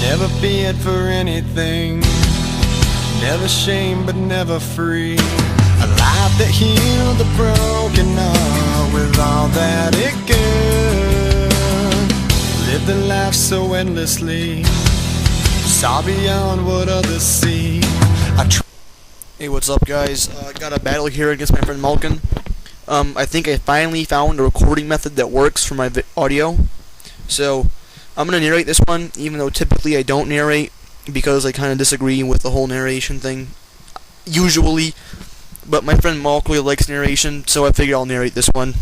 Never feared for anything, never shame but never free. A life that healed the broken heart with all that it could. Lived the life so endlessly, saw beyond what others see. Hey, what's up, guys? Got a battle here against my friend Malkin. I think I finally found a recording method that works for my audio. So, I'm going to narrate this one, even though typically I don't narrate, because I kind of disagree with the whole narration thing, usually. But my friend Malk really likes narration, so I figured I'll narrate this one.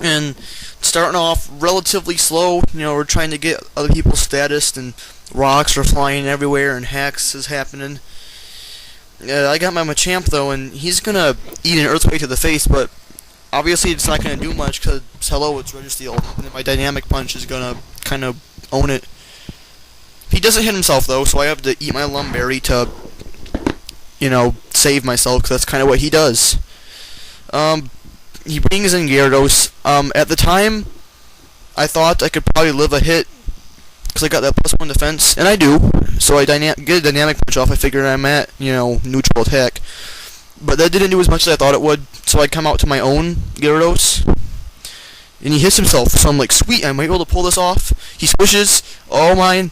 And starting off relatively slow, we're trying to get other people's status, and rocks are flying everywhere, and hacks is happening. I got my Machamp though, and he's gonna eat an earthquake to the face, but obviously it's not gonna do much because hello, it's Registeel, and then my dynamic punch is gonna kind of own it. He doesn't hit himself though, so I have to eat my Lumberry to, save myself, because that's kind of what he does. He brings in Gyarados. At the time, I thought I could probably live a hit, because I got that +1 defense, and I do. So I get a dynamic punch off. I figured I'm at, neutral attack. But that didn't do as much as I thought it would, so I come out to my own Gyarados, and he hits himself. So I'm like, sweet, I might be able to pull this off. He swishes. Oh man,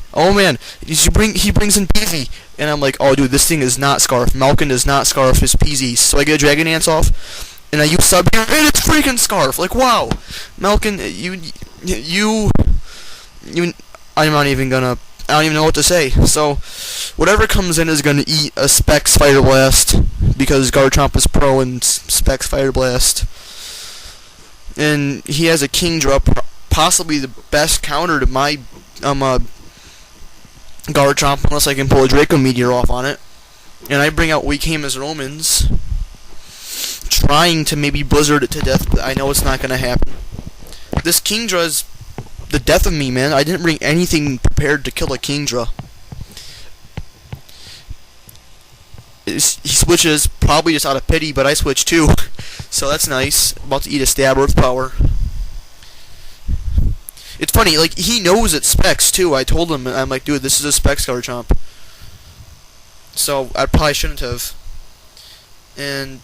he brings in Peasy, and I'm like, oh dude, this thing is not Scarf. Malkin does not Scarf his Peasy. So I get a Dragon Dance off, and I use Sub here, and it's freaking Scarf. Like, wow, Malkin, I'm not even gonna. I don't even know what to say. So, whatever comes in is gonna eat a Specs Fire Blast, because Garchomp is pro in Specs Fire Blast. And he has a Kingdra, possibly the best counter to my Garchomp, unless I can pull a Draco Meteor off on it. And I bring out Weakhamus Romans, trying to maybe Blizzard it to death, but I know it's not gonna happen. This Kingdra is the death of me, man. I didn't bring anything prepared to kill a Kingdra. He switches, probably just out of pity, but I switch too. So that's nice. About to eat a Stab Earth Power. It's funny, like, he knows it's Specs too. I told him, I'm like, dude, this is a Specs Garchomp. So I probably shouldn't have. And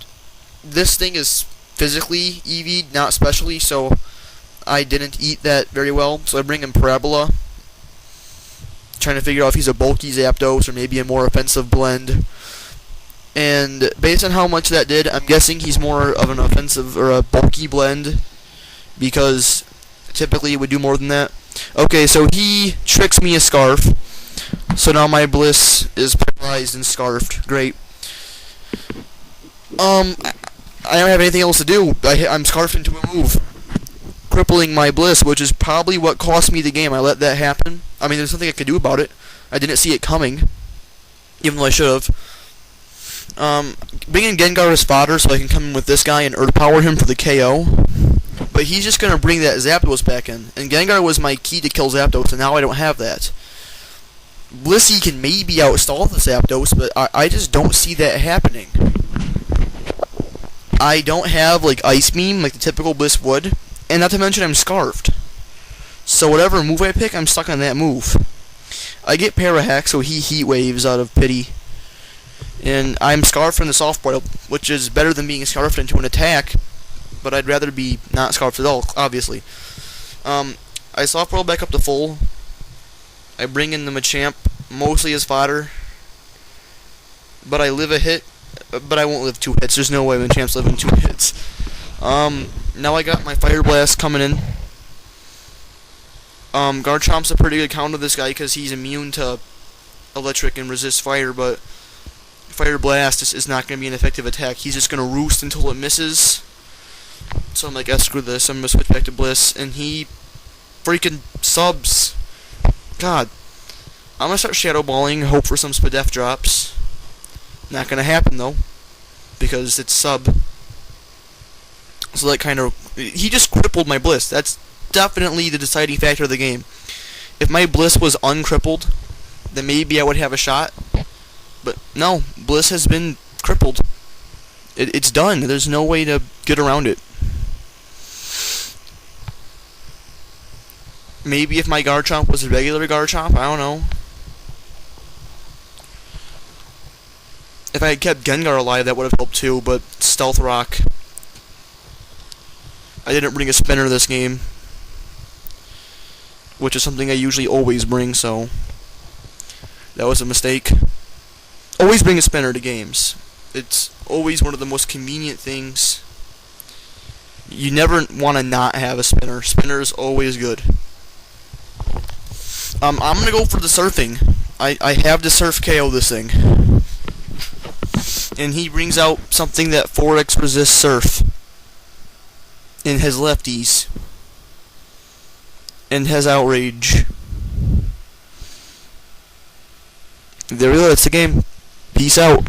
this thing is physically EV'd, not specially, so I didn't eat that very well. So I bring in Parabola, trying to figure out if he's a bulky Zapdos or maybe a more offensive blend. And based on how much that did, I'm guessing he's more of an offensive or a bulky blend, because typically it would do more than that. Okay, so he tricks me a Scarf. So now my Bliss is paralyzed and scarfed. Great. I don't have anything else to do. I'm scarfed into a move, crippling my Bliss, which is probably what cost me the game. I let that happen. I mean, there's nothing I could do about it. I didn't see it coming, even though I should have. Bring in Gengar as fodder so I can come in with this guy and Earth Power him for the KO. But he's just going to bring that Zapdos back in. And Gengar was my key to kill Zapdos, and now I don't have that. Blissey can maybe outstall the Zapdos, but I just don't see that happening. I don't have, like, Ice Beam like the typical Bliss would. And not to mention I'm Scarfed. So whatever move I pick, I'm stuck on that move. I get Parahack, so he Heat Waves out of pity. And I'm Scarfed in the Soft Boil, which is better than being Scarfed into an attack. But I'd rather be not Scarfed at all, obviously. I Soft Boil back up to full. I bring in the Machamp, mostly as fodder. But I live a hit. But I won't live 2 hits. There's no way Machamp's living 2 hits. Now I got my Fire Blast coming in. Garchomp's a pretty good counter to this guy because he's immune to electric and resist fire, but Fire Blast is not going to be an effective attack. He's just going to roost until it misses. So I'm like, screw this. I'm going to switch back to Bliss, and he freaking subs. God. I'm going to start Shadow Balling, hope for some Spadef drops. Not going to happen, though, because it's sub. So that kind of... He just crippled my Bliss. That's definitely the deciding factor of the game. If my Bliss was uncrippled, then maybe I would have a shot. But no, Bliss has been crippled. It's done. There's no way to get around it. Maybe if my Garchomp was a regular Garchomp, I don't know. If I had kept Gengar alive, that would have helped too, but Stealth Rock. I didn't bring a spinner this game, which is something I usually always bring, so that was a mistake. Always bring a spinner to games. It's always one of the most convenient things. You never want to not have a spinner. Spinner is always good. I'm gonna go for the surfing. I have to surf KO this thing. And he brings out something that 4X resists surf. And has lefties. And has outrage. There we go, that's the game. Peace out.